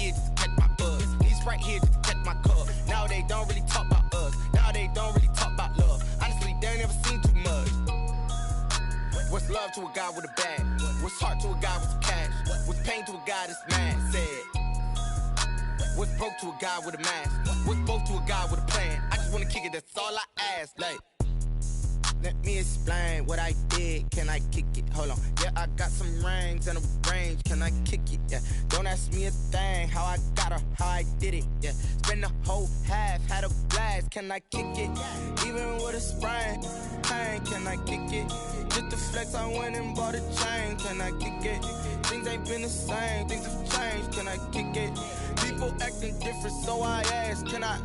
ears just to catch my buzz. These right here just to catch my cub. Now they don't really talk about us. Now they don't really talk about love. Honestly, they ain't never seen too much. What's love to a guy with a bag? What's heart to a guy with some cash? What's pain to a guy that's mad? Said. What's broke to a guy with a mask? What's both to a guy with a plan? I just wanna kick it, that's all I ask. Like, let me explain what I did. Can I kick it? Hold on. Yeah, I got some rings and a range. Can I kick it? Yeah. Don't ask me a thing. How I got her, how I did it. Yeah. Spend the whole half, had a blast. Can I kick it? Even with a sprain, pain. Can I kick it? Just to flex, I went and bought a chain. Can I kick it? Things ain't been the same. Things have changed. Can I kick it? People acting different, so I ask. Can I?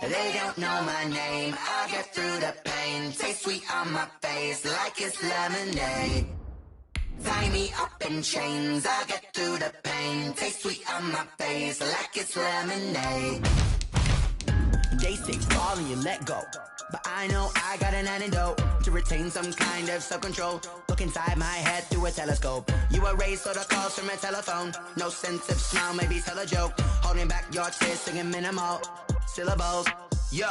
They don't know my name, I'll get through the pain. Taste sweet on my face like it's lemonade. Tie me up in chains, I'll get through the pain. Taste sweet on my face like it's lemonade. They say fall and you let go, but I know I got an antidote to retain some kind of self-control. Look inside my head through a telescope. You erase all the calls from a telephone. No sense of smile, maybe tell a joke. Holding back your tears, singing minimal syllables. Yeah,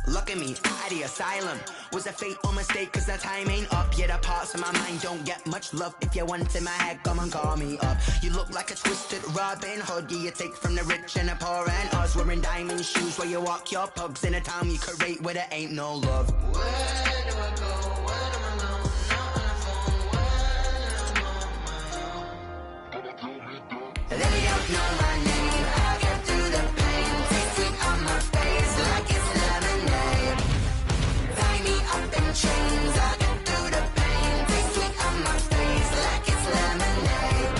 look at me, out the asylum. Was a fate or mistake, cause the time ain't up. Yeah, the parts of my mind don't get much love. If you want in my head, come and call me up. You look like a twisted Robin Hood. Yeah, you take from the rich and the poor and us. Wearing diamond shoes where you walk your pugs in a town you could rate where there ain't no love. Where do I go? Where am I alone? Not on the phone. When I'm on my own. They don't know my name. I'll get through the pain. Taste sweet on my face like it's lemonade. Tie me up in chains. I'll get through the pain. Taste sweet on my face like it's lemonade.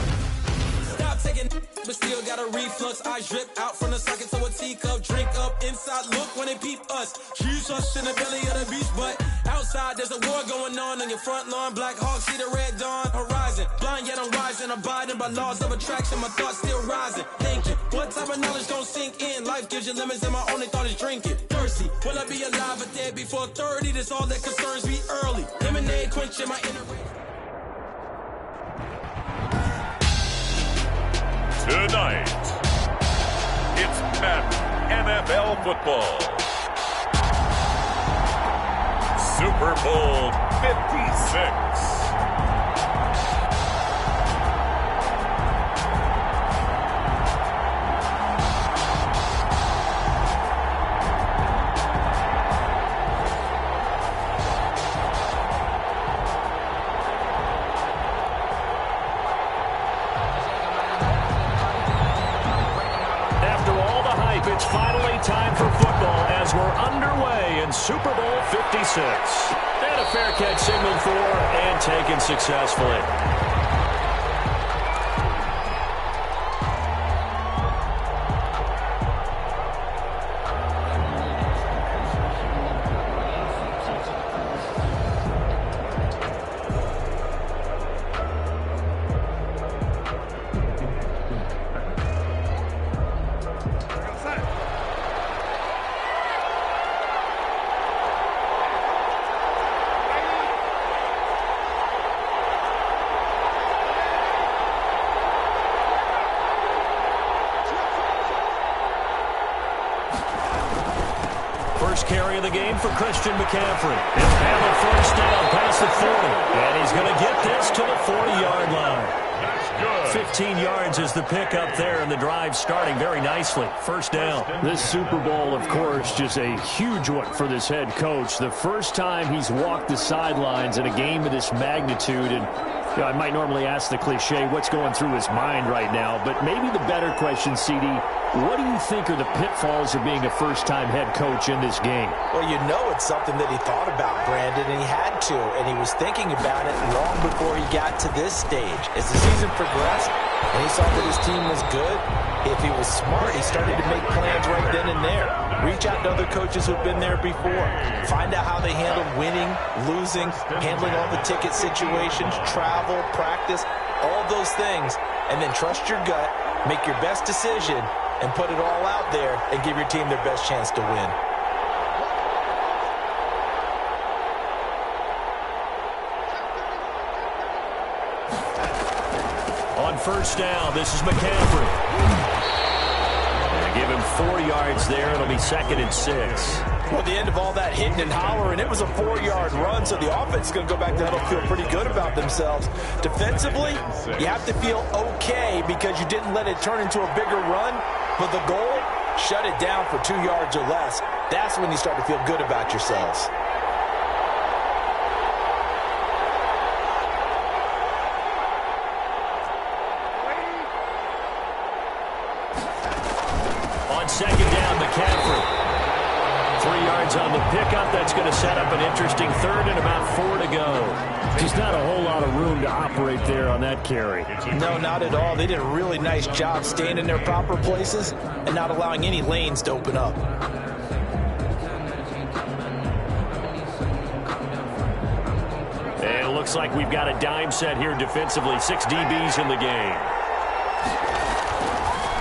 Stop taking, but still got a reflux. I drip out from the socket to a teacup. Drink up inside, look when they peep us. Choose us in the belly of the beast, but outside there's a war going on your front lawn. Black Hawk, see the red dawn horizon. Blind yet I'm rising, abiding by laws of attraction. My thoughts still rising, thinking what type of knowledge don't sink in. Life gives you lemons and my only thought is drinking. Thirsty, will I be alive or dead before 30? That's all that concerns me early. Lemonade quenching my inner. Tonight, it's Madden NFL football. Super Bowl 56. It's finally time for football as we're underway in Super Bowl 56. And a fair catch signaled for and taken successfully. Carry of the game for Christian McCaffrey. He'll have a first down past the 40. And he's going to get this to the 40-yard line. That's good. 15 yards is the pickup there, and the drive starting very nicely. First down. This Super Bowl, of course, just a huge one for this head coach. The first time he's walked the sidelines in a game of this magnitude. And you know, I might normally ask the cliche, what's going through his mind right now? But maybe the better question, CD, what do you think are the pitfalls of being a first-time head coach in this game? Well, you know it's something that he thought about, Brandon, and he had to. And he was thinking about it long before he got to this stage. As the season progressed and he saw that his team was good, he If he was smart, he started to make plans right then and there. Reach out to other coaches who've been there before. Find out how they handled winning, losing, handling all the ticket situations, travel, practice, all those things. And then trust your gut, make your best decision, and put it all out there and give your team their best chance to win. On first down, this is McCaffrey. Give him 4 yards there. It'll be 2nd and 6. Well, at the end of all that hitting and hollering, it was a 4-yard run, so the offense is going to go back to huddle, feel pretty good about themselves. Defensively, you have to feel okay because you didn't let it turn into a bigger run, but the goal, shut it down for 2 yards or less. That's when you start to feel good about yourselves. On second down, McCaffrey. 3 yards on the pickup. That's going to set up an interesting third and about 4 to go. Just not a whole lot of room to operate there on that carry. No, not at all. They did a really nice job staying in their proper places and not allowing any lanes to open up. And it looks like we've got a dime set here defensively. 6 DBs in the game.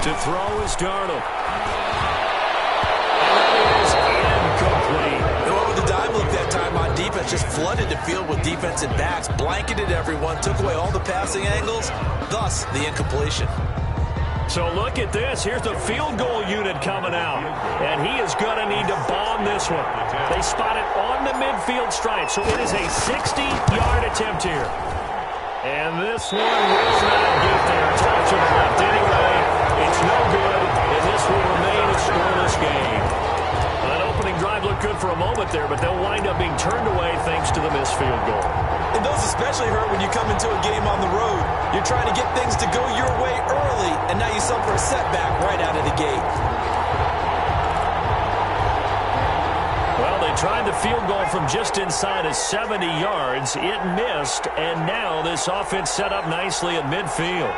To throw is Darnold. And what with the dime look that time on defense, just flooded the field with defensive backs, blanketed everyone, took away all the passing angles, thus the incompletion. So look at this. Here's the field goal unit coming out. And he is going to need to bomb this one. They spot it on the midfield stripe, so it is a 60-yard attempt here. And this one will not get there. It's off to the left anyway. It's no good, and this will remain a scoreless game. That opening drive looked good for a moment there, but they'll wind up being turned away thanks to the missed field goal. And those especially hurt when you come into a game on the road. You're trying to get things to go your way early, and now you suffer a setback right out of the gate. Well, they tried the field goal from just inside of 70 yards. It missed, and now this offense set up nicely at midfield.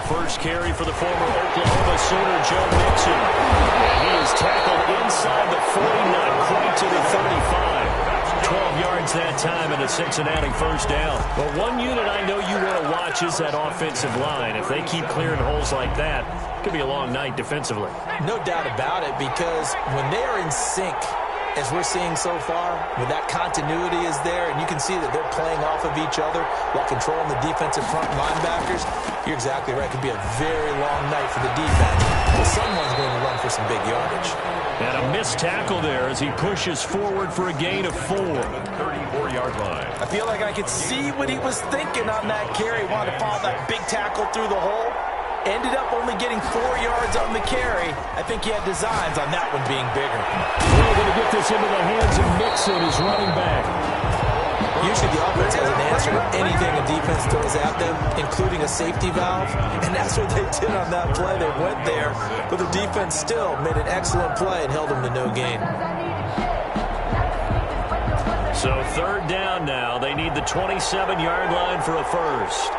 First carry for the former Oklahoma Sooner, Joe Mixon. And he is tackled inside the 40, not quite to the 35. 12 yards that time and a Cincinnati first down. But one unit I know you want to watch is that offensive line. If they keep clearing holes like that, it could be a long night defensively. No doubt about it, because when they are in sync, as we're seeing so far, when that continuity is there and you can see that they're playing off of each other while controlling the defensive front linebackers, you're exactly right. It could be a very long night for the defense, but someone's going to run for some big yardage. And a missed tackle there as he pushes forward for a gain of 4. 34-yard line. I feel like I could see what he was thinking on that carry. He wanted to follow that big tackle through the hole. Ended up only getting 4 yards on the carry. I think he had designs on that one being bigger. We're going to get this into the hands of Mixon, his running back. Usually the offense has an answer to anything a defense throws at them, including a safety valve, and that's what they did on that play. They went there, but the defense still made an excellent play and held them to no gain. So third down now. They need the 27-yard line for a first.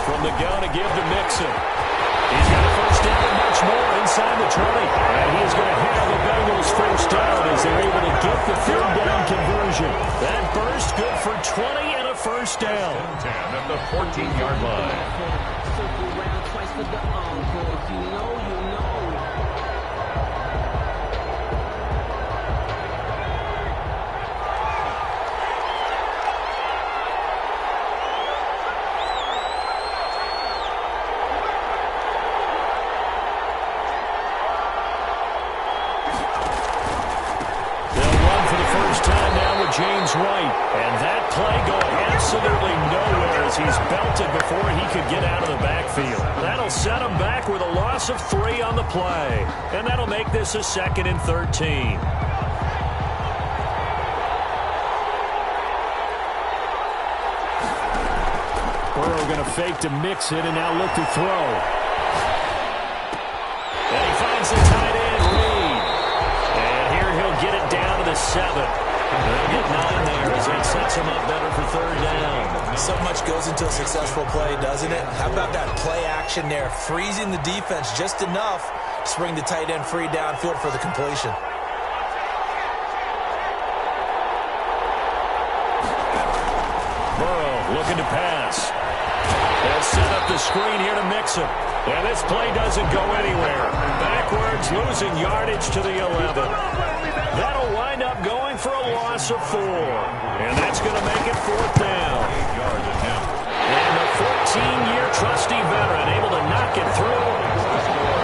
From the gun to give to Mixon. He's got a first down and much more inside the 20. And he's going to have the Bengals first down as they're able to get the third down conversion. That burst good for 20 and a first down. 10 at the 14-yard line. James White, and that play going absolutely nowhere as he's belted before he could get out of the backfield. That'll set him back with a loss of 3 on the play, and that'll make this a 2nd and 13. Burrow going to fake to mix it and now look to throw. And he finds the tight end, Reed. 7. They'll get 9 there as that sets them up better for third down. So much goes into a successful play, doesn't it? How about that play action there? Freezing the defense just enough to bring the tight end free downfield for the completion. Burrow looking to pass. They'll set up the screen here to mix him. And this play doesn't go anywhere. Backwards, losing yardage to the 11. That'll wind up going for a loss of 4. And that's going to make it fourth down. And the 14-year trusty veteran able to knock it through.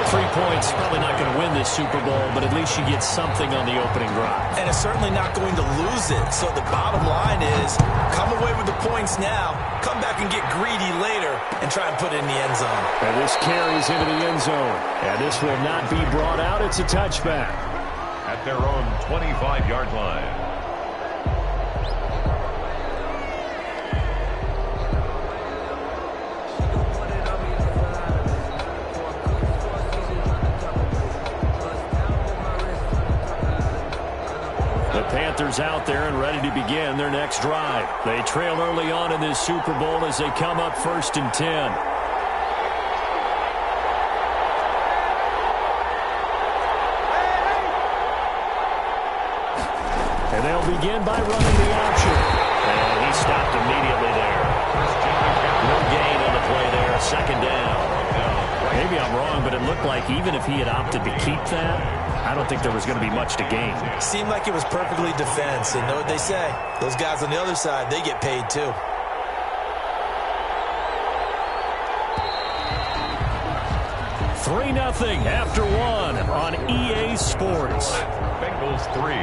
3 points, probably not going to win this Super Bowl, but at least you get something on the opening drive. And it's certainly not going to lose it. So the bottom line is, come away with the points now, come back and get greedy later, and try and put it in the end zone. And this carries into the end zone. And this will not be brought out. It's a touchback. At their own 25-yard line. Panthers out there and ready to begin their next drive. They trail early on in this Super Bowl as they come up 1st and 10. And they'll begin by running the option. And he stopped immediately there. No gain on the play there. 2nd down. Maybe I'm wrong, but it looked like even if he had opted to keep that, I don't think there was going to be much to gain. Seemed like it was perfectly defense. And know what they say? Those guys on the other side, they get paid too. Three 0 after 1 on EA Sports. Bengals 3,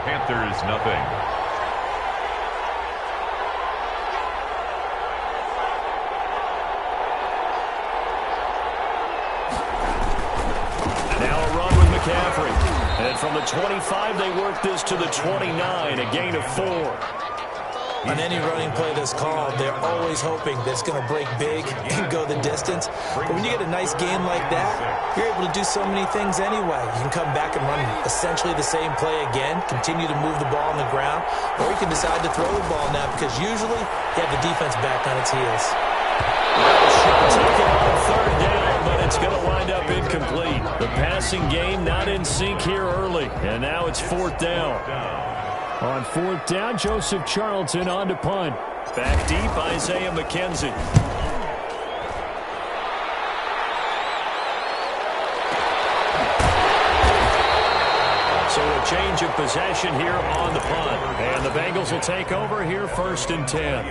Panthers 0. And from the 25, they work this to the 29, a gain of 4. On any running play that's called, they're always hoping that it's going to break big and go the distance. But when you get a nice game like that, you're able to do so many things anyway. You can come back and run essentially the same play again, continue to move the ball on the ground, or you can decide to throw the ball now because usually you have the defense back on its heels. Take it on 3rd down, but it's going to wind up incomplete. The passing game not in sync here early, and now it's 4th down. On 4th down, Joseph Charlton on to punt. Back deep, Isaiah McKenzie. So a change of possession here on the punt. And the Bengals will take over here 1st and 10.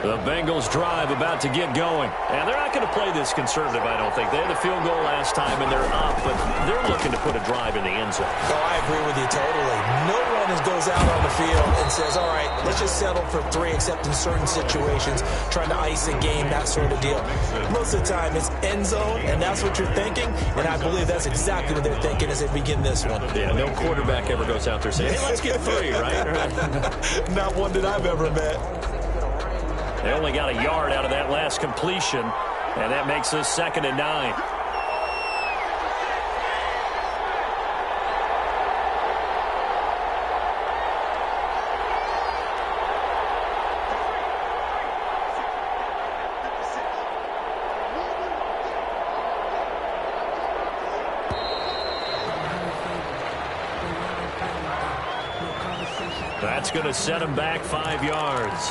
The Bengals drive about to get going. And they're not going to play this conservative, I don't think. They had a field goal last time, and they're up, but they're looking to put a drive in the end zone. Oh, I agree with you totally. No one goes out on the field and says, all right, let's just settle for 3, except in certain situations, trying to ice a game, that sort of deal. Most of the time, it's end zone, and that's what you're thinking, and I believe that's exactly what they're thinking as they begin this one. Yeah, no quarterback ever goes out there saying, hey, let's get 3, right? Not one that I've ever met. They only got a yard out of that last completion, and that makes us 2nd and 9. That's going to set him back 5 yards.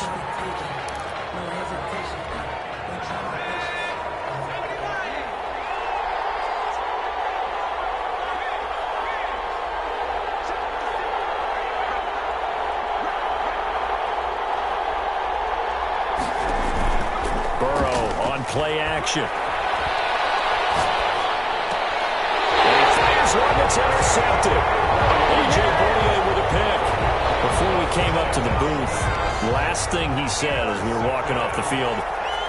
Play action. And he fires one that's intercepted. A.J. Bournier with a pick. Before we came up to the booth, last thing he said as we were walking off the field,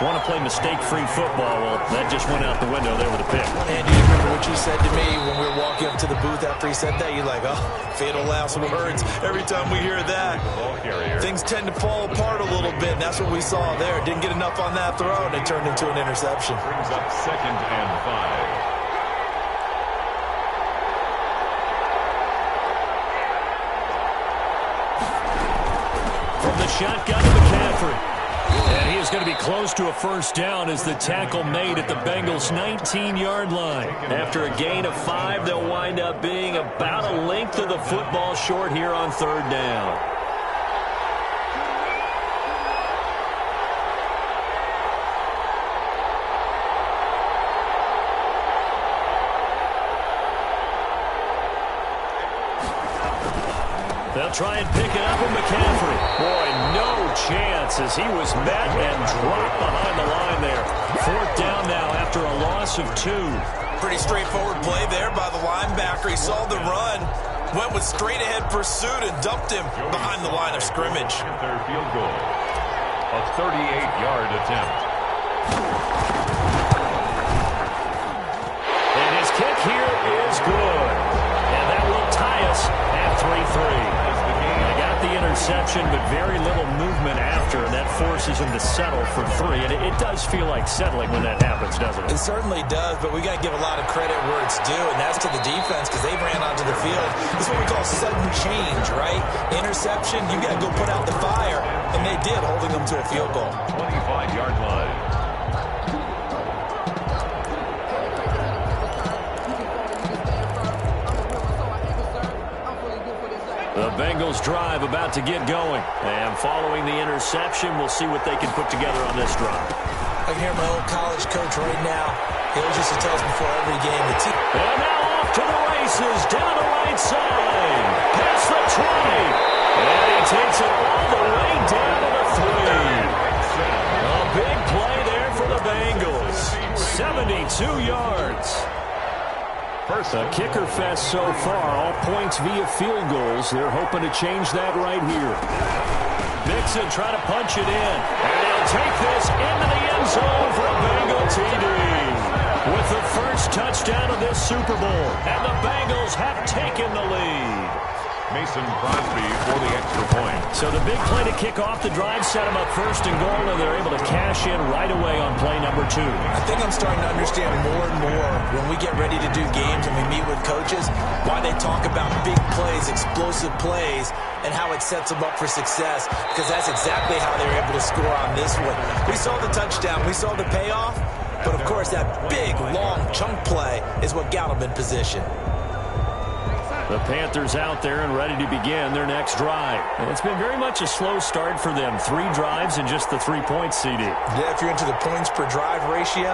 Want to play mistake-free football. Well, that just went out the window there with a pick. And do you remember what you said to me when we were walking up to the booth after he said that? You're like, oh, fatal last words every time we hear that. Things tend to fall apart a little bit, and that's what we saw there. Didn't get enough on that throw, and it turned into an interception. Brings up 2nd and 5. From the shotgun to McCaffrey. And he is going to be close to a first down as the tackle made at the Bengals' 19-yard line. After a gain of 5, they'll wind up being about a length of the football short here on 3rd down. They'll try and pick it up with McCaffrey. Boy, no chance as he was met and dropped behind the line there. 4th down now after a loss of 2. Pretty straightforward play there by the linebacker. He saw the run, went with straight-ahead pursuit, and dumped him behind the line of scrimmage. Their field goal. A 38-yard attempt. And his kick here is good. And that will tie us at 3-3. They got the interception, but very little movement after, and that forces him to settle for 3. And it does feel like settling when that happens, doesn't it? It certainly does, but we got to give a lot of credit where it's due, and that's to the defense because they ran onto the field. This is what we call sudden change, right? Interception, you got to go put out the fire, and they did, holding them to a field goal. 25-yard line. The Bengals drive about to get going. And following the interception, we'll see what they can put together on this drive. I can hear my old college coach right now. He always used to tell us before every game. And now off to the races, down the right side. Past the 20. And he takes it all the way down to the 3. A big play there for the Bengals. 72 yards. A kicker fest so far, all points via field goals. They're hoping to change that right here. Mixon trying to punch it in. And he'll take this into the end zone for a Bengal TD. With the first touchdown of this Super Bowl. And the Bengals have taken the lead. Mason Crosby for the extra point. So the big play to kick off the drive set them up 1st and goal, and they're able to cash in right away on play number 2. I think I'm starting to understand more and more when we get ready to do games and we meet with coaches why they talk about big plays, explosive plays, and how it sets them up for success, because that's exactly how they were able to score on this one. We saw the touchdown. We saw the payoff. But, of course, that big, long chunk play is what got them in position. The Panthers out there and ready to begin their next drive. And it's been very much a slow start for them. 3 drives and just the 3 points, CD. Yeah, if you're into the points per drive ratio,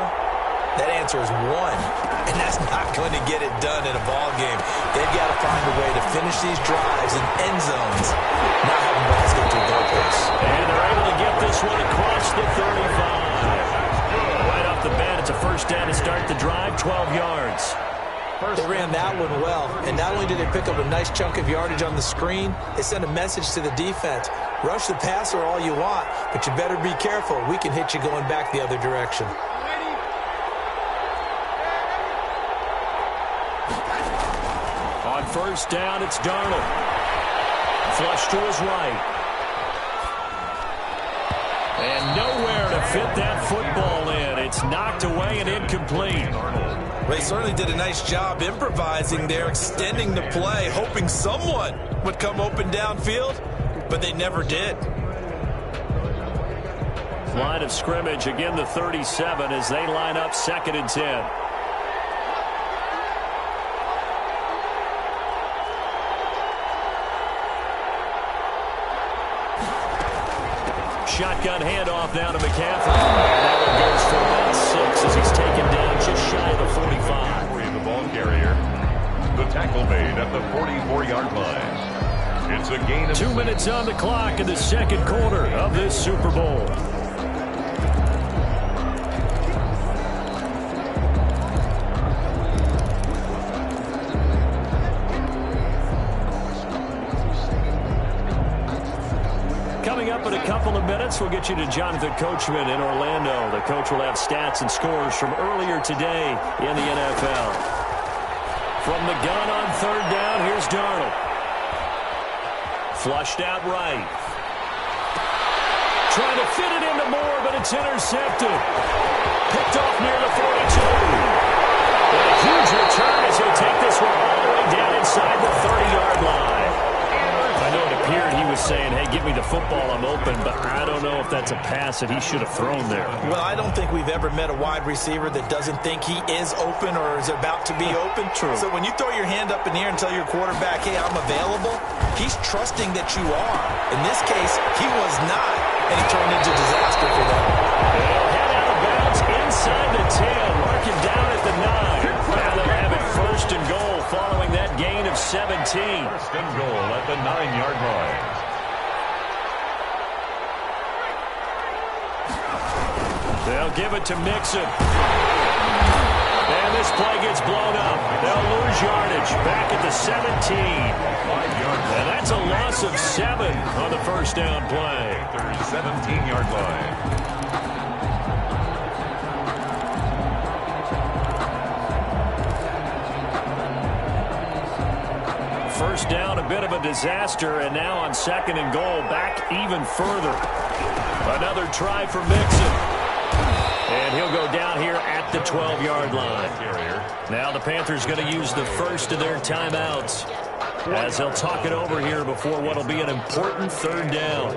that answer is 1. And that's not going to get it done in a ball game. They've got to find a way to finish these drives in end zones, not having balls go through goalposts. And they're able to get this one across the 35. Right off the bat, it's a first down to start the drive, 12 yards. They ran that one well, and not only did they pick up a nice chunk of yardage on the screen, they sent a message to the defense. Rush the passer all you want, but you better be careful. We can hit you going back the other direction. On first down, it's Darnold. Flush to his right. And nowhere to fit that football in. It's knocked away and incomplete. They certainly did a nice job improvising there, extending the play, hoping someone would come open downfield, but they never did. Line of scrimmage, again the 37 as they line up 2nd and 10. Shotgun handoff now to McCaffrey. That one goes for about 6 as he's taken down just shy of the 45. The ball carrier. The tackle made at the 44-yard line. It's a gain of 2 minutes on the clock in the 2nd quarter of this Super Bowl. Coming up in a couple of minutes, we'll get you to Jonathan Coachman in Orlando. The coach will have stats and scores from earlier today in the NFL. From the gun on third down, here's Darnold. Flushed out right. Trying to fit it into Moore, but it's intercepted. Picked off near the 42. And a huge return as he'll take this one all the way down inside the 30-yard line. I know it appeared he was saying, hey, give me the football, I'm open, but I don't know if that's a pass that he should have thrown there. Well, I don't think we've ever met a wide receiver that doesn't think he is open or is about to be open. True. So when you throw your hand up in the air and tell your quarterback, hey, I'm available, he's trusting that you are. In this case, he was not, and he turned into disaster for them. They'll head out of bounds inside the 10, mark him down at the 9. Now they'll have it first and goal following that gain of 17. First and goal at the 9-yard line. They'll give it to Mixon. And this play gets blown up. They'll lose yardage back at the 17. 5 yards. And that's a loss of 7 on the first down play. 17-yard line. First down, a bit of a disaster, and now on second and goal, back even further. Another try for Mixon. And he'll go down here at the 12-yard line. Now the Panthers going to use the first of their timeouts as they'll talk it over here before what will be an important third down.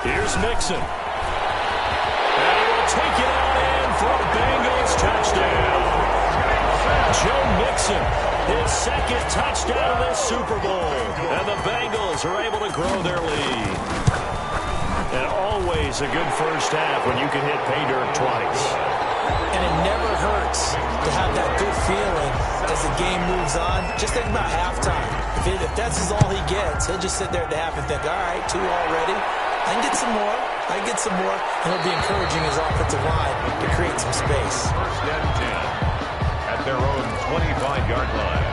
Here's Mixon. Take it out in for a Bengals touchdown. Joe Mixon, his second touchdown of this Super Bowl. And the Bengals are able to grow their lead. And always a good first half when you can hit pay dirt twice. And it never hurts to have that good feeling as the game moves on. Just think about halftime. If that's all he gets, he'll just sit there at the half and think, all right, 2 already. I can get some more. I can get some more. And he'll be encouraging his offensive line to create some space. First and 10 at their own 25-yard line.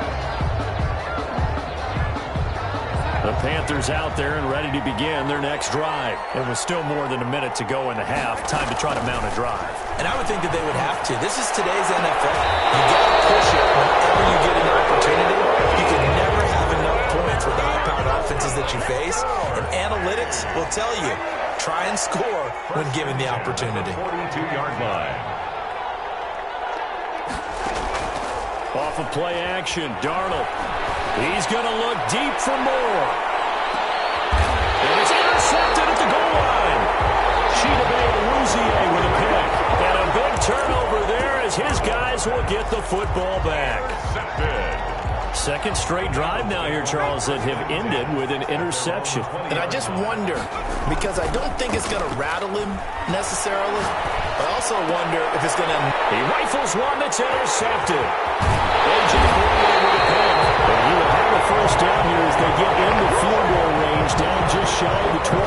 The Panthers out there and ready to begin their next drive. And with still more than a minute to go in the half, time to try to mount a drive. And I would think that they would have to. This is today's NFL. You got to push it whenever you get an opportunity. You can never have enough points with the high-powered offenses that you face. And analytics will tell you, try and score when given the opportunity. 42-yard line. Off of play action, Darnold. He's going to look deep for more. And it's intercepted at the goal line. Chidobe with a pick. And a big turnover there as his guys will get the football back. Second straight drive now here, Charles, that have ended with an interception. And I just wonder, because I don't think it's going to rattle him necessarily, I also wonder if it's going to... He rifles one that's intercepted. A.J. Brown with a pick. And he will have a first down here as they get into field goal range down just shy of the 20.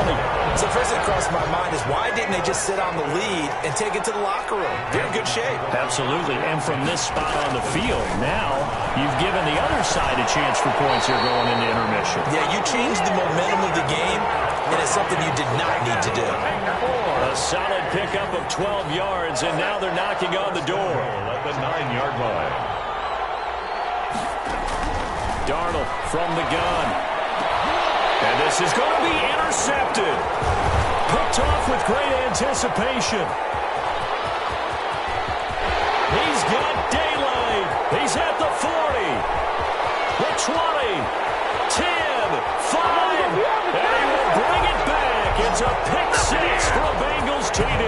So first thing that crossed my mind is why didn't they just sit on the lead and take it to the locker room? They're in good shape. Absolutely. And from this spot on the field, now you've given the other side a chance for points here going into intermission. Yeah, you changed the momentum of the game, and it's something you did not need to do. A solid pickup of 12 yards, and now they're knocking on the door. At the 9-yard line. Darnold from the gun. And this is going to be intercepted. Picked off with great anticipation. He's got daylight. He's at the 40, the 20, 10, 5, and he will bring it back. It's a pick six for a Bengals TD.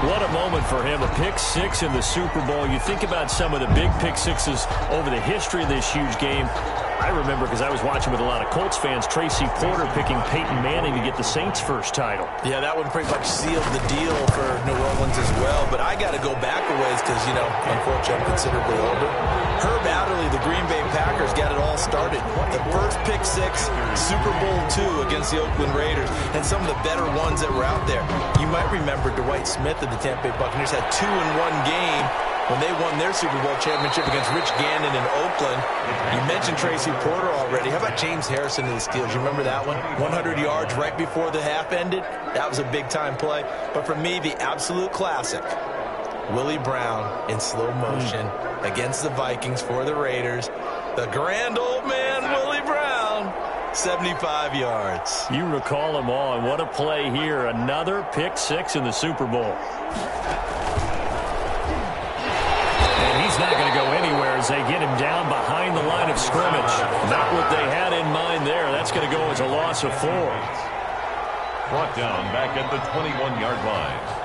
What a moment for him, a pick six in the Super Bowl. You think about some of the big pick sixes over the history of this huge game. I remember, because I was watching with a lot of Colts fans, Tracy Porter picking Peyton Manning to get the Saints' first title. Yeah, that one pretty much sealed the deal for New Orleans as well. But I got to go back a ways because, you know, unfortunately I'm considerably older. Herb Adderley, the Green Bay Packers, got it all started. The first pick six, Super Bowl II against the Oakland Raiders, and some of the better ones that were out there. You might remember Dwight Smith of the Tampa Bay Buccaneers had 2-in-1 game when they won their Super Bowl championship against Rich Gannon in Oakland. You mentioned Tracy Porter already. How about James Harrison in the Steelers? You remember that one? 100 yards right before the half ended. That was a big-time play. But for me, the absolute classic, Willie Brown in slow motion against the Vikings for the Raiders. The grand old man, Willie Brown, 75 yards. You recall them all, and what a play here. Another pick six in the Super Bowl. And he's not going to go anywhere as they get him down behind the line of scrimmage. Not what they had in mind there. That's going to go as a loss of 4. Brought down back at the 21-yard line.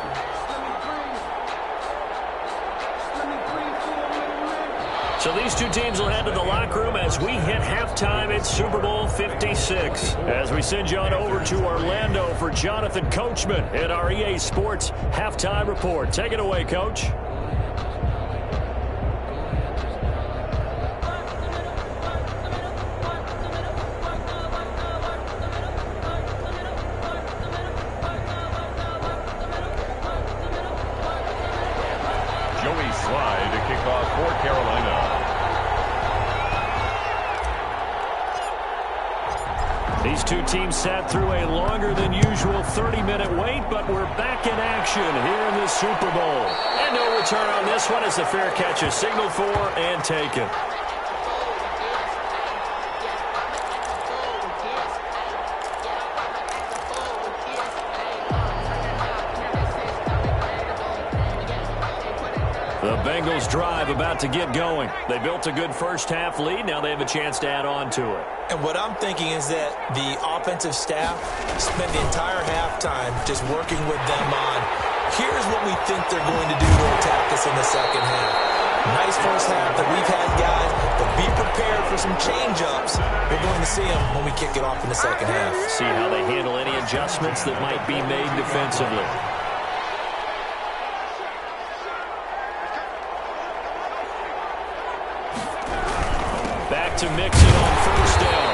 So these two teams will head to the locker room as we hit halftime at Super Bowl 56. As we send you on over to Orlando for Jonathan Coachman at our EA Sports Halftime Report. Take it away, Coach. Joey Slye to kick off for Carolina. These two teams sat through a longer than usual 30-minute wait, but we're back in action here in the Super Bowl. And no return on this one as the fair catch is signaled for and taken. The Bengals drive about to get going. They built a good first-half lead. Now they have a chance to add on to it. And what I'm thinking is that the offensive staff spent the entire halftime just working with them on, here's what we think they're going to do to attack us in the second half. Nice first half that we've had, guys, but be prepared for some change-ups. We're going to see them when we kick it off in the second half. See how they handle any adjustments that might be made defensively. Back to Mixon on first down.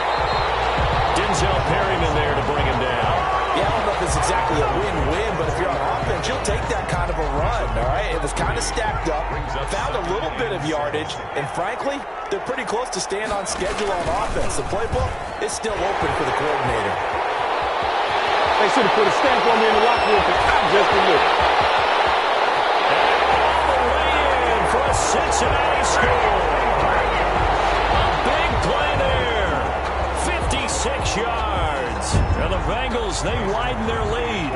Denzel Perryman there to bring him down. Yeah, I don't know if it's exactly a win-win, but if you're on offense, you'll take that kind of a run, all right? It was kind of stacked up, found a little bit of yardage, and frankly, they're pretty close to staying on schedule on offense. The playbook is still open for the coordinator. They should have put a stamp on me in the locker room for just a look. All the way in for a Cincinnati score. Big play there. 56 yards. And the Bengals, they widen their lead.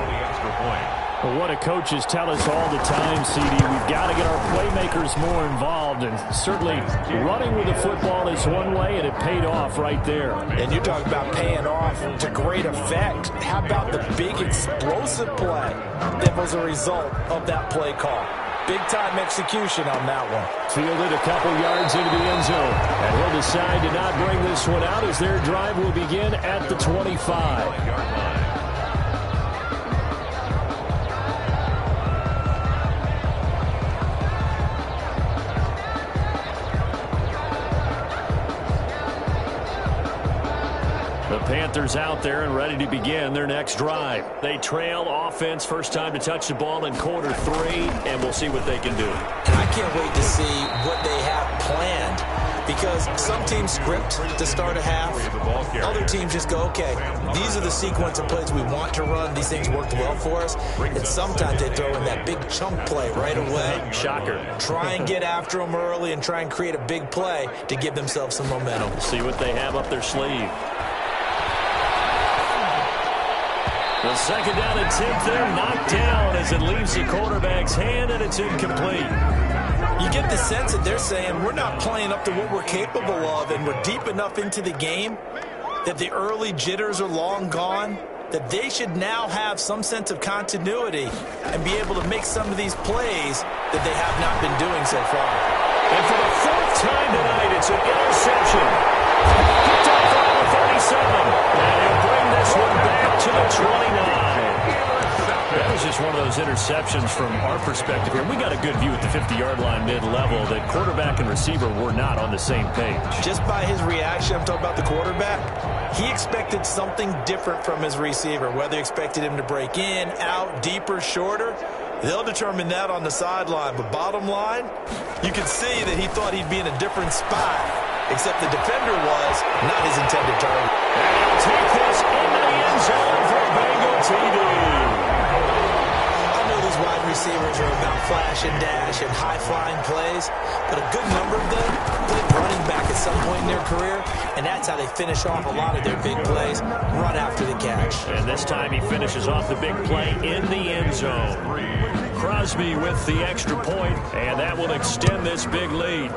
Well, what do coaches tell us all the time, CD? We've got to get our playmakers more involved. And certainly running with the football is one way, and it paid off right there. And you talk about paying off to great effect. How about the big explosive play that was a result of that play call? Big-time execution on that one. Fielded a couple yards into the end zone. And he'll decide to not bring this one out as their drive will begin at the 25. The Panthers out there and ready to begin their next drive. They trail offense, first time to touch the ball in quarter 3, and we'll see what they can do. And I can't wait to see what they have planned, because some teams script to start a half. Other teams just go, okay, these are the sequence of plays we want to run. These things worked well for us. And sometimes they throw in that big chunk play right away. Shocker. Try and get after them early and try and create a big play to give themselves some momentum. See what they have up their sleeve. The second down attempt there knocked down as it leaves the quarterback's hand, and it's incomplete. You get the sense that they're saying we're not playing up to what we're capable of, and we're deep enough into the game that the early jitters are long gone, that they should now have some sense of continuity and be able to make some of these plays that they have not been doing so far. And for the 4th time tonight, it's an interception. Picked up from the 37. And he'll bring this one back to the 29. That was just one of those interceptions from our perspective here. We got a good view at the 50-yard line mid-level that quarterback and receiver were not on the same page. Just by his reaction, I'm talking about the quarterback, he expected something different from his receiver, whether he expected him to break in, out, deeper, shorter. They'll determine that on the sideline. But bottom line, you can see that he thought he'd be in a different spot, except the defender was not his intended target. And he'll take this into the end zone for Bengal TD. I know these wide receivers are about flash and dash and high-flying plays, but a good number of them played running back at some point in their career, and that's how they finish off a lot of their big plays, run after the catch. And this time he finishes off the big play in the end zone. Crosby with the extra point, and that will extend this big lead.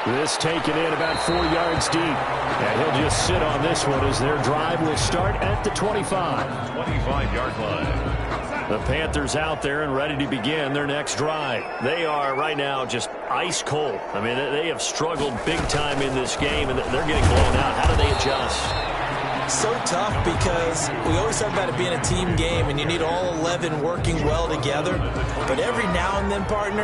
This taken in about 4 yards deep. And he'll just sit on this one as their drive will start at the 25. 25-yard line. The Panthers out there and ready to begin their next drive. They are right now just ice cold. I mean, they have struggled big time in this game, and they're getting blown out. How do they adjust? So tough because we always talk about it being a team game and you need all 11 working well together. But every now and then, partner,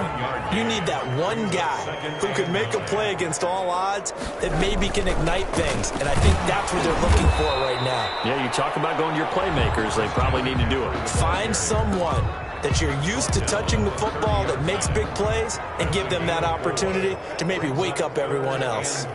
you need that one guy who can make a play against all odds that maybe can ignite things. And I think that's what they're looking for right now. Yeah, you talk about going to your playmakers. They probably need to do it. Find someone that you're used to touching the football that makes big plays and give them that opportunity to maybe wake up everyone else.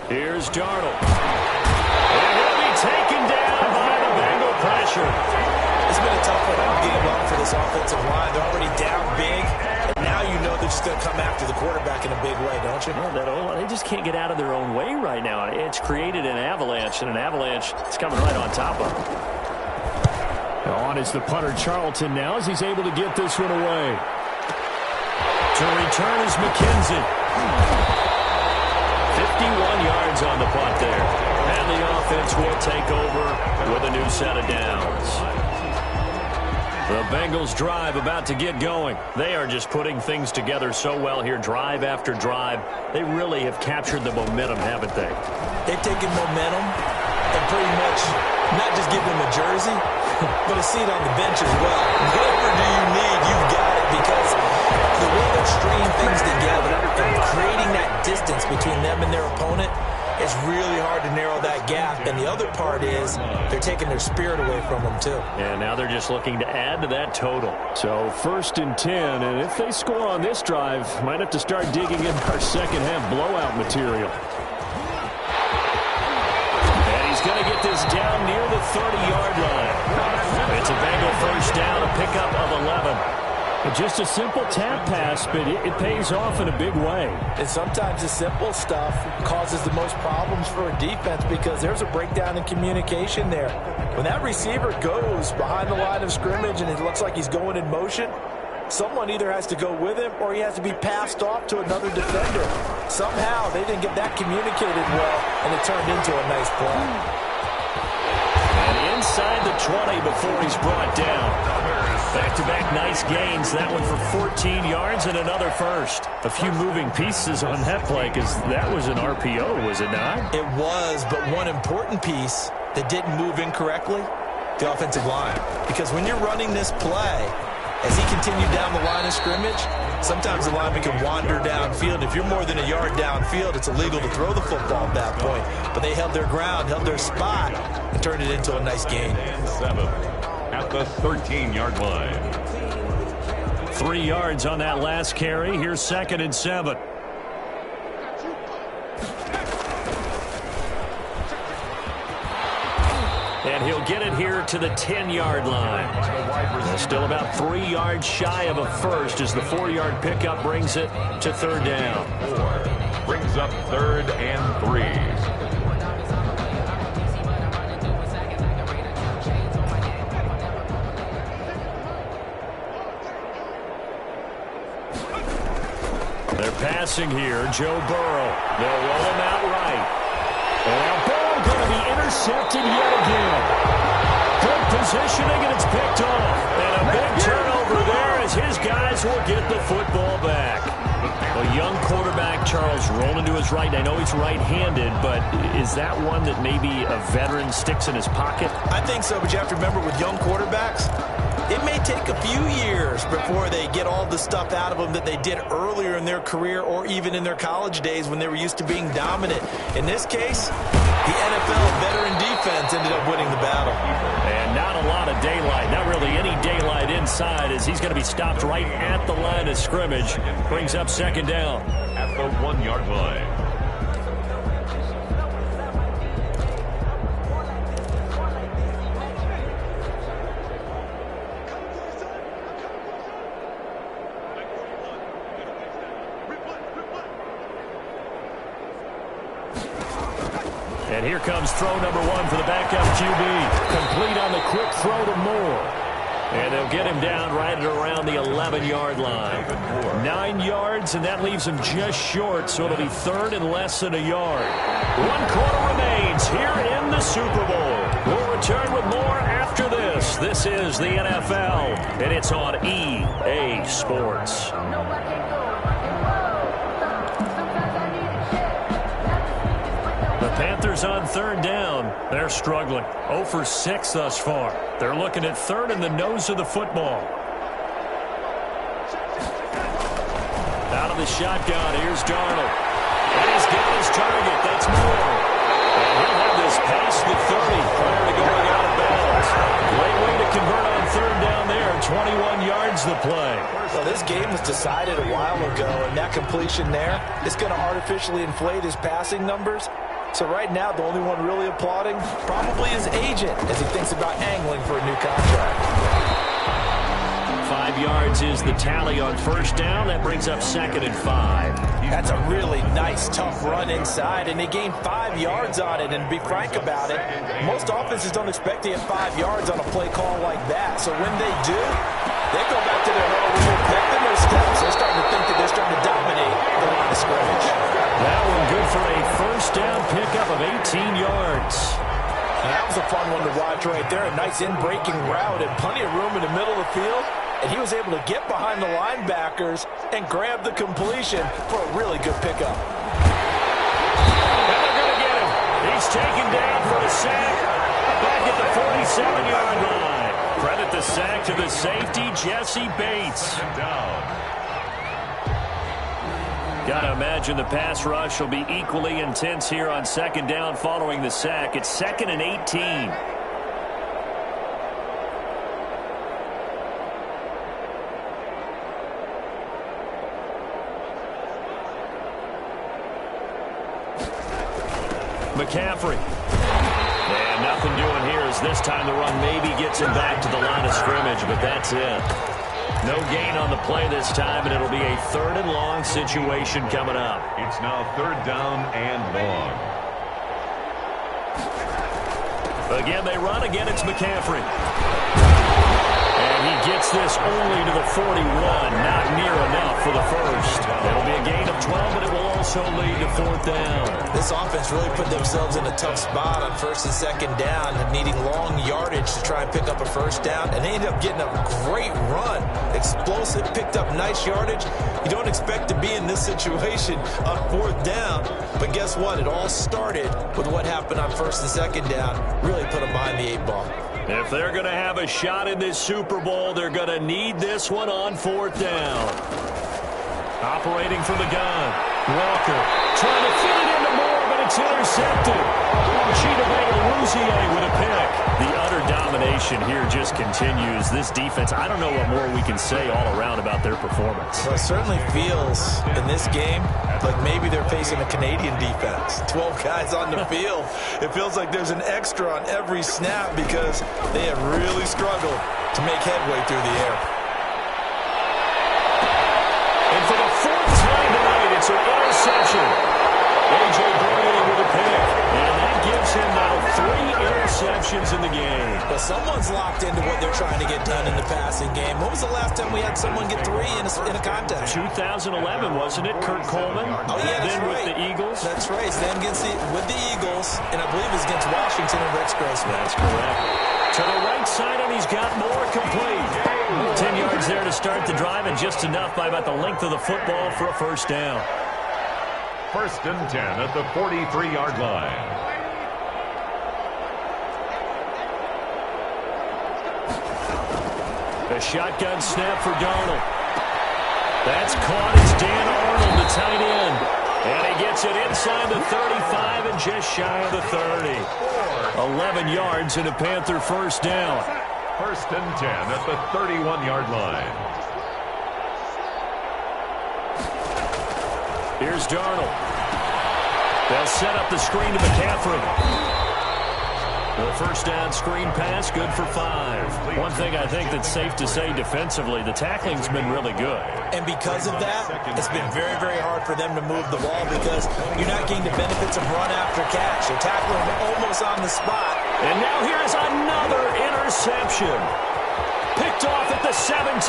Here's Darnold. And he'll be taken down by the Bengal pressure. It's been a tough one all game long for this offensive line. They're already down big, and now you know they're just going to come after the quarterback in a big way, don't you? Well, they just can't get out of their own way right now. It's created an avalanche, and an avalanche is coming right on top of them. On is the punter Charlton now as he's able to get this one away. To return is McKenzie. 51 yards on the punt there. And the offense will take over with a new set of downs. The Bengals drive about to get going. They are just putting things together so well here, drive after drive. They really have captured the momentum, haven't they? They've taken momentum and pretty much not just give them a jersey, but a seat on the bench as well. Whatever do you need, you've got it, because the way they're stringing things together and creating that distance between them and their opponent, it's really hard to narrow that gap. And the other part is they're taking their spirit away from them, too. And now they're just looking to add to that total. So 1st and 10, and if they score on this drive, might have to start digging in our second-half blowout material. And he's going to get this down near the 30-yard line. It's a Bengal first down, a pickup of 11. Just a simple tap pass, but it pays off in a big way. And sometimes the simple stuff causes the most problems for a defense because there's a breakdown in communication there. When that receiver goes behind the line of scrimmage and it looks like he's going in motion, someone either has to go with him or he has to be passed off to another defender. Somehow they didn't get that communicated well, and it turned into a nice play. And inside the 20 before he's brought down. Back-to-back nice gains. That one for 14 yards and another first. A few moving pieces on that play because that was an RPO, was it not? It was, but one important piece that didn't move incorrectly, the offensive line. Because when you're running this play, as he continued down the line of scrimmage, sometimes the lineman can wander downfield. If you're more than a yard downfield, it's illegal to throw the football at that point. But they held their ground, held their spot, and turned it into a nice gain. 7 at the 13-yard line. 3 yards on that last carry. Here's 2nd and 7. And he'll get it here to the 10-yard line. They're still about 3 yards shy of a first as the 4-yard pickup brings it to 3rd down. 4 brings up 3rd and 3. They're passing here. Joe Burrow. They'll roll him out right. And now Burrow going to be intercepted yet again. Good positioning, and it's picked off. And a big turnover there as his guys will get the football back. A young quarterback, Charles, rolling to his right. I know he's right-handed, but is that one that maybe a veteran sticks in his pocket? I think so, but you have to remember with young quarterbacks, it may take a few years before they get all the stuff out of them that they did earlier in their career or even in their college days when they were used to being dominant. In this case, the NFL veteran defense ended up winning the battle. And not a lot of daylight, not really any daylight inside, as he's going to be stopped right at the line of scrimmage. Brings up second down. At the 1-yard line. And here comes throw number 1 for the backup QB. Complete on the quick throw to Moore. And they'll get him down right at around the 11-yard line. 9 yards, and that leaves him just short, so it'll be third and less than a yard. 1 quarter remains here in the Super Bowl. We'll return with more after this. This is the NFL, and it's on EA Sports. Panthers on third down. They're struggling. 0 for 6 thus far. They're looking at third in the nose of the football. Out of the shotgun, here's Darnold. And he's got his target. That's Moore. And he'll have this past the 30 prior to going out of bounds. Great way to convert on third down there. 21 yards the play. Well, this game was decided a while ago, and that completion there is going to artificially inflate his passing numbers. So right now, the only one really applauding probably his agent as he thinks about angling for a new contract. 5 yards is the tally on first down. That brings up second and 5. That's a really nice, tough run inside, and they gained 5 yards on it. And to be frank about it, most offenses don't expect to get 5 yards on a play call like that. So when they do, they go back to their huddle when they're picking their steps. They're starting to think that they're starting to dominate the line of scrimmage. That one good for a first down pickup of 18 yards. And that was a fun one to watch right there. A nice in-breaking route and plenty of room in the middle of the field. And he was able to get behind the linebackers and grab the completion for a really good pickup. And they're going to get him. He's taken down for a sack back at the 47-yard line. Credit the sack to the safety, Jesse Bates. Got to imagine the pass rush will be equally intense here on second down following the sack. It's 2nd and 18. McCaffrey. And nothing doing here as this time the run maybe gets him back to the line of scrimmage, but that's it. No gain on the play this time, and it'll be a third and long situation coming up. It's now third down and long. Again, they run. Again, it's McCaffrey. And he gets this only to the 41. Not near enough for the first. It'll be a gain of 12, but it will also lead to fourth down. This offense really put themselves in a tough spot on first and second down, needing long yardage to try and pick up a first down, and they ended up getting a great run. Explosive, picked up nice yardage. You don't expect to be in this situation on fourth down, but guess what? It all started with what happened on first and second down. Really put them behind the 8 ball. If they're going to have a shot in this Super Bowl, they're going to need this one on fourth down. Operating from the gun. Walker trying to fit it into Moore, but it's intercepted. Cheetah Rouzier with a pick. The utter domination here just continues. This defense, I don't know what more we can say all around about their performance. Well, it certainly feels in this game like maybe they're facing a Canadian defense. 12 guys on the field. It feels like there's an extra on every snap because they have really struggled to make headway through the air. And for the fourth time tonight, it's an interception. A.J. Brown with a pick. And that gives him now 3 interceptions in the game. Well, someone's locked into what they're trying to get done in the passing game. When was the last time we had someone get 3 in a contest? 2011, wasn't it? Kurt Coleman. Oh, yeah, that's then right. with the Eagles. That's right. Then with the Eagles, and I believe it's against Washington and Rex Grossman. That's correct. To the right side, and he's got Moore complete. 10 yards there to start the drive, and just enough by about the length of the football for a first down. First and 10 at the 43-yard line. A shotgun snap for Darnold. That's caught. It's Dan Arnold, the tight end. And he gets it inside the 35 and just shy of the 30. 11 yards and a Panther first down. First and 10 at the 31-yard line. Here's Darnold. They'll set up the screen to McCaffrey. The first down screen pass, good for 5. One thing I think that's safe to say defensively, the tackling's been really good. And because of that, it's been very, very hard for them to move the ball because you're not getting the benefits of run after catch. You're tackling almost on the spot. And now here is another interception. Picked off at the 17.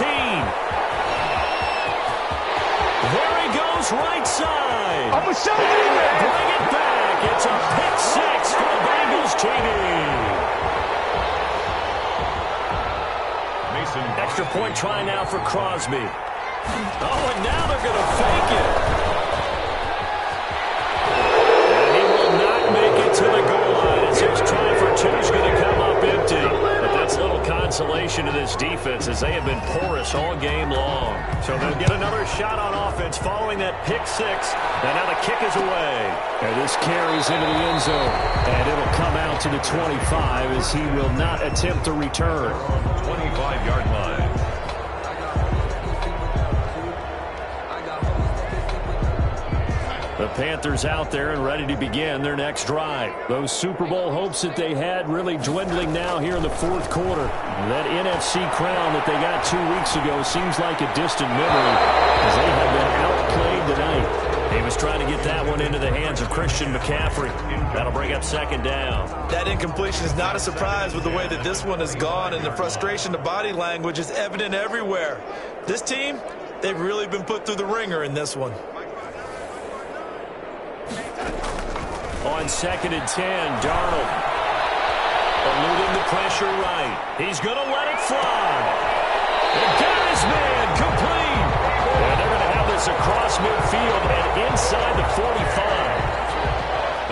There he goes, right side. I'm a show you, man. Bring it back. It's a pick 6 for the Bengals TD. Extra point try now for Crosby. Oh, and now they're going to fake it. And he will not make it to the goal line as his try for 2 is going to come up empty. But that's little consolation to this defense as they have been porous all game long. So they'll get another shot on offense following that pick 6. And now the kick is away. And this carries into the end zone. And it'll come out to the 25 as he will not attempt to return. 25-yard line. The Panthers out there and ready to begin their next drive. Those Super Bowl hopes that they had really dwindling now here in the fourth quarter. That NFC crown that they got 2 weeks ago seems like a distant memory as they have been outplayed tonight. He was trying to get that one into the hands of Christian McCaffrey. That'll bring up second down. That incompletion is not a surprise with the way that this one has gone, and the frustration, the body language is evident everywhere. This team, they've really been put through the ringer in this one. On second and 10, Darnold eluding the pressure right. He's going to let it fly. And got his man complete. And they're going to have this across midfield and inside the 45.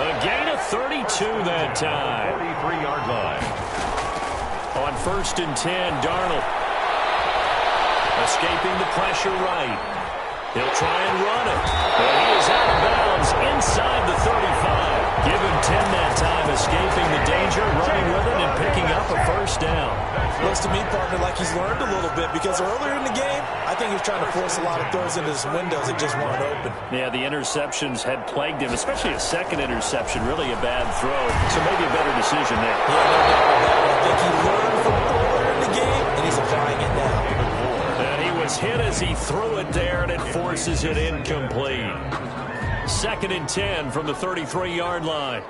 A gain of 32 that time. 43-yard line. On first and 10, Darnold escaping the pressure right. He'll try and run it. But he is out of bounds inside the 35. Give him 10 that time, escaping the danger, running with it, and picking up a first down. Looks to me, partner, like he's learned a little bit because earlier in the game, I think he was trying to force a lot of throws into some windows that just weren't open. Yeah, the interceptions had plagued him, especially a second interception, really a bad throw. So maybe a better decision there. Yeah, no doubt about it. I think he learned from earlier in the game, and he's applying it now. And he was hit as he threw it there, and it forces it incomplete. Second and 10 from the 33-yard line.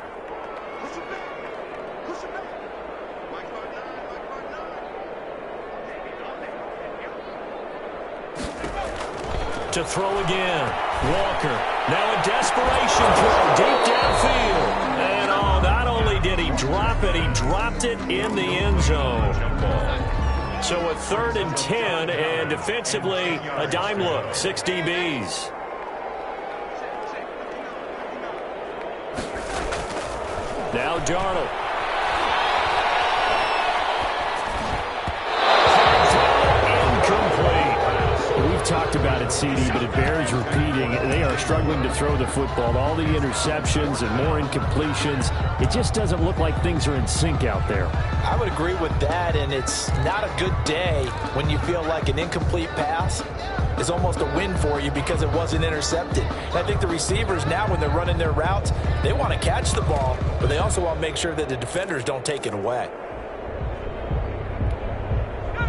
To throw again. Walker. Now a desperation throw deep downfield. And oh, not only did he drop it, he dropped it in the end zone. So a third and 10, and defensively, a dime look. 6 DBs. Now Darnold. Incomplete. We've talked about it, CD, but it bears repeating. They are struggling to throw the football. All the interceptions and more incompletions. It just doesn't look like things are in sync out there. I would agree with that, and it's not a good day when you feel like an incomplete pass is almost a win for you because it wasn't intercepted. And I think the receivers now, when they're running their routes, they want to catch the ball, but they also want to make sure that the defenders don't take it away.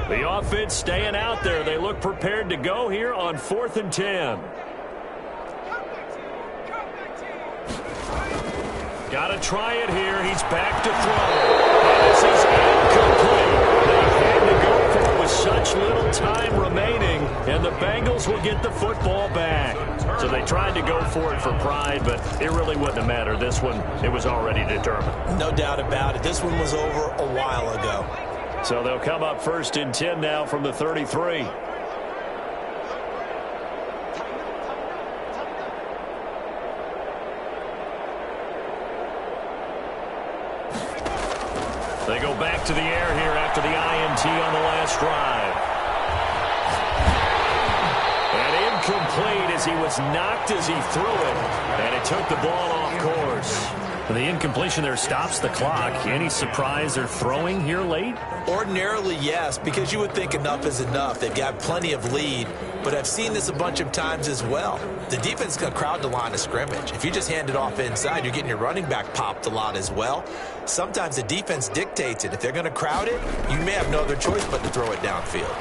The offense staying out there. They look prepared to go here on 4th and 10. Got to try it here. He's back to throw. This is incomplete. They had to go for it with such little time remaining, and the Bengals will get the football back. So they tried to go for it for pride, but it really wouldn't have mattered. This one, it was already determined. No doubt about it. This one was over a while ago. So they'll come up 1st and 10 now from the 33. They go back to the air here after the INT on the last drive. Incomplete as he was knocked as he threw it, and it took the ball off course. The incompletion there stops the clock. Any surprise they're throwing here late? Ordinarily, yes, because you would think enough is enough. They've got plenty of lead, but I've seen this a bunch of times as well. The defense is going to crowd the line of scrimmage. If you just hand it off inside, you're getting your running back popped a lot as well. Sometimes the defense dictates it. If they're going to crowd it, you may have no other choice but to throw it downfield.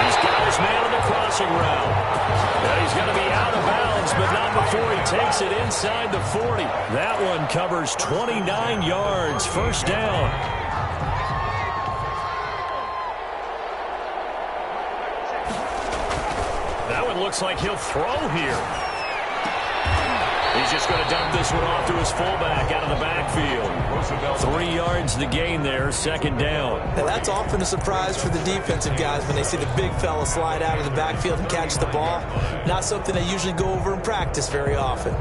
He's got his man on the crossing route. And he's going to be out of bounds, but not before he takes it inside the 40. That one covers 29 yards, first down. That one looks like he'll throw here. He's just going to dump this one off to his fullback out of the backfield. 3 yards the gain there, second down. Now that's often a surprise for the defensive guys when they see the big fella slide out of the backfield and catch the ball. Not something they usually go over in practice very often.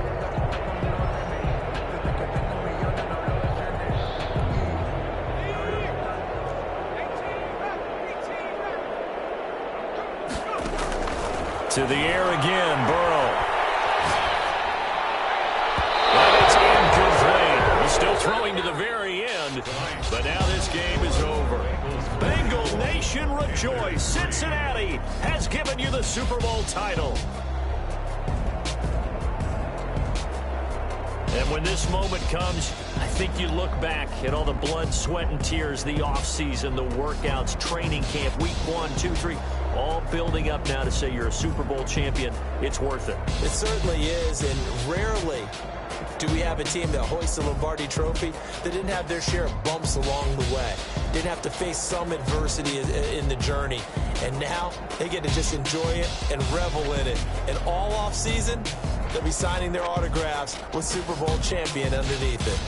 To the air again, Burrow. And it's incomplete. He's still throwing to the very end, but now this game is over. Bengal Nation rejoice. Cincinnati has given you the Super Bowl title. And when this moment comes, I think you look back at all the blood, sweat, and tears, the offseason, the workouts, training camp, week 1, 2, 3, all building up now to say you're a Super Bowl champion. It's worth it. It certainly is, and rarely do we have a team that hoists the Lombardi Trophy that didn't have their share of bumps along the way, didn't have to face some adversity in the journey, and now they get to just enjoy it and revel in it. And all offseason, they'll be signing their autographs with Super Bowl champion underneath it.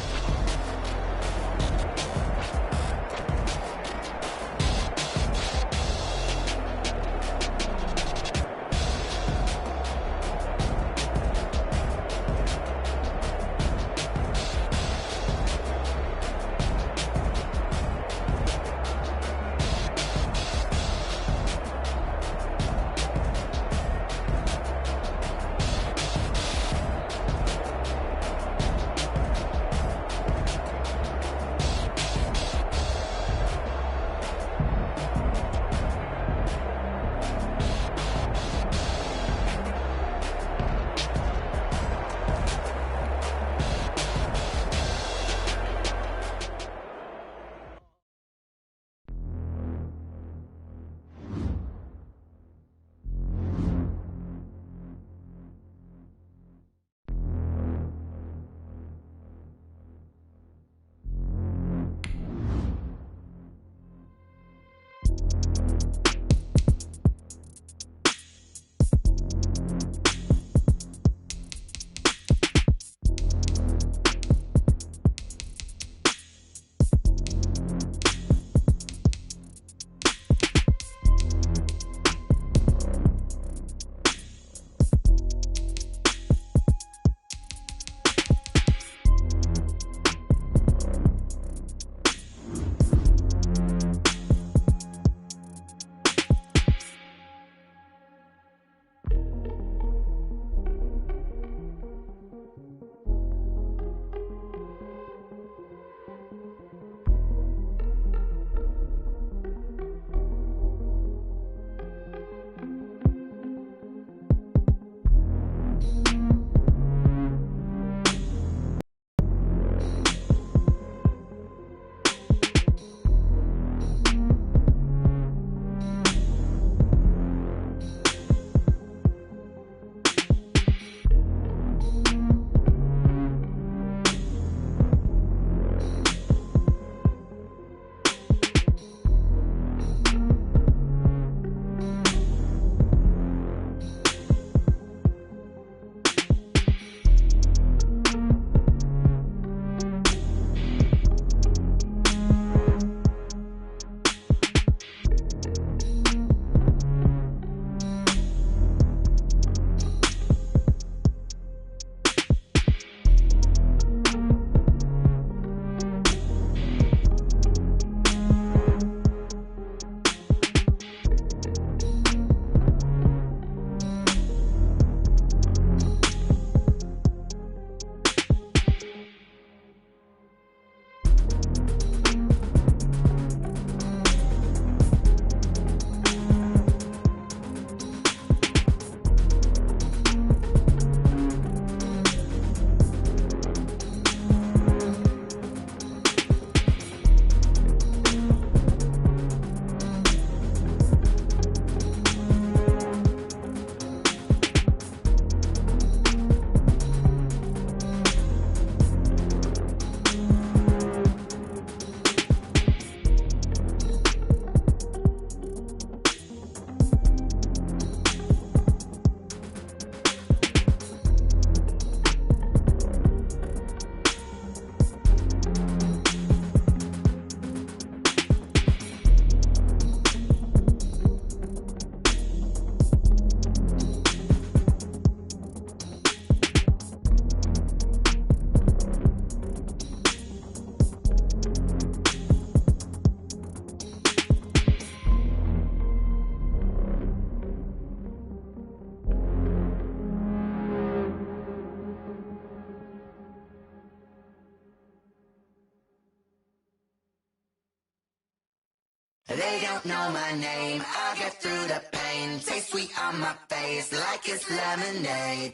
They don't know my name, I get through the pain. Taste sweet on my face like it's lemonade.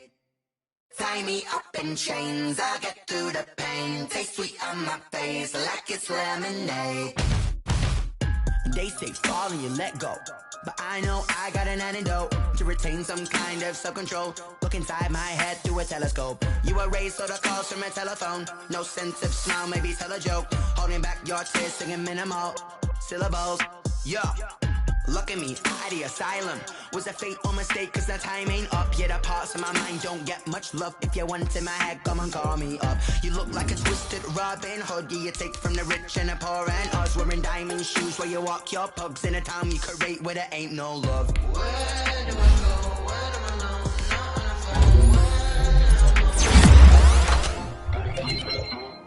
Tie me up in chains, I get through the pain. Taste sweet on my face like it's lemonade. They say fall and you let go, but I know I got an antidote to retain some kind of self-control. Look inside my head through a telescope. You erase all the calls from a telephone. No sense of smile, maybe tell a joke. Holding back your tears, singing minimal syllables. Yeah, look at me, out of the asylum. Was a fate or mistake, cause the time ain't up. Yeah, the parts of my mind don't get much love. If you want in my head, come and call me up. You look like a twisted Robin Hood. Yeah, you take from the rich and the poor and us. Wearing diamond shoes where you walk your pugs in a town you create where there ain't no love. Where do I go? Where do I go?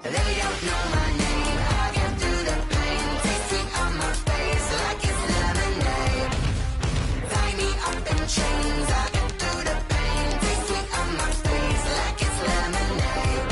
They don't know my name. I get through the pain. Taste sweet on my face like it's lemonade. Tie me up in chains. I get through the pain. Taste sweet on my face like it's lemonade.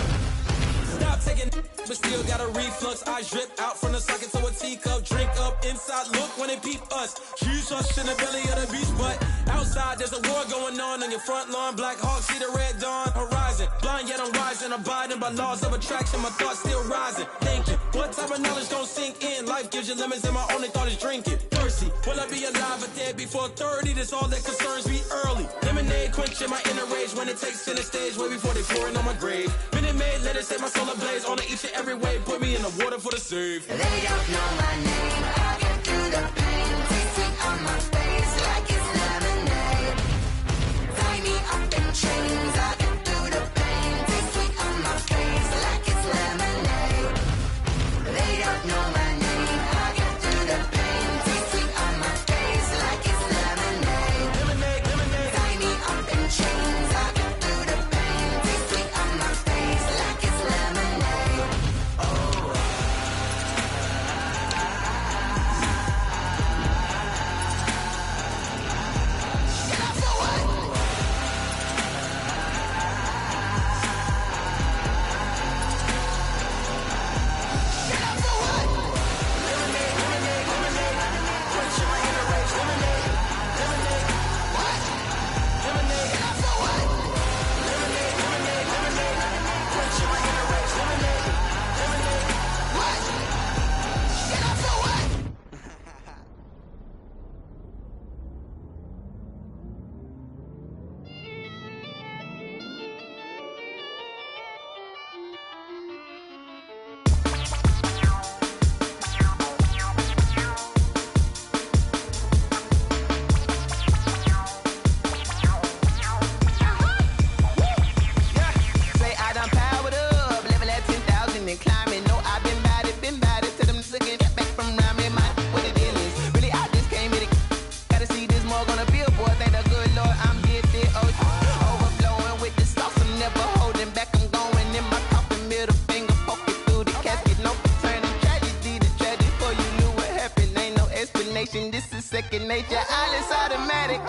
Stop taking but still got a reflux. I drip out from the socket to a teacup. Drink up inside, look when they peep us. Choose us in the belly of the beach, but outside there's a war going on your front lawn. Black Hawk see the red dawn horizon. Blind yet I'm rising, abiding by laws of attraction. My thoughts still rising. Thinking, what type of knowledge gon' sink in? Life gives you lemons and my only thought is drinking. Thirsty, will I be alive or dead before 30? That's all that concerns me early. Lemonade quenching my inner rage when it takes center stage way before they pouring on my grave. Minute Maid, let it set my soul ablaze on each and every way. Put me in the water for the save. They don't know my name. I get through the pain. Taste sweet on my face like it's lemonade. Tie me up in chains. I get through the pain. Taste sweet on my face like it's lemonade. They don't know my name. I get through the pain. Taste sweet on my face like it's lemonade. Tie me up in chains. I get through the pain. Taste sweet on my face like it's lemonade. This is second nature, all is automatic.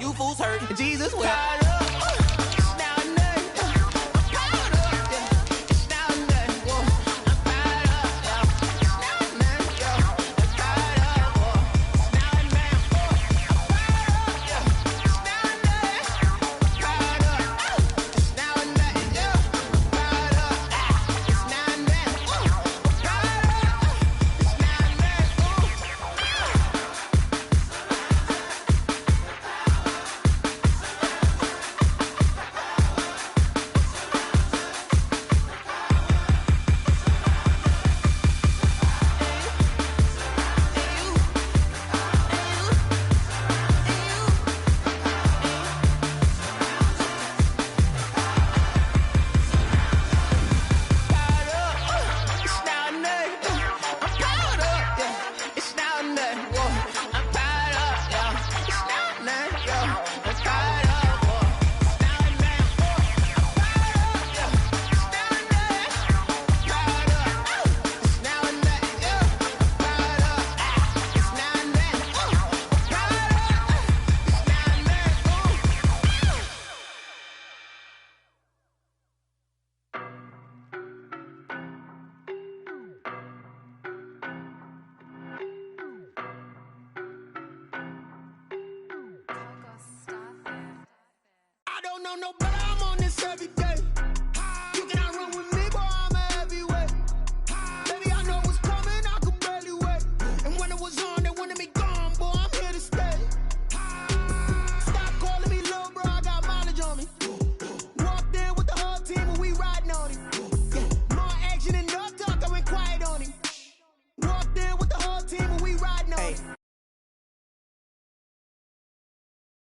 You fools hurt. Jesus will. don't know better, I'm on this every day.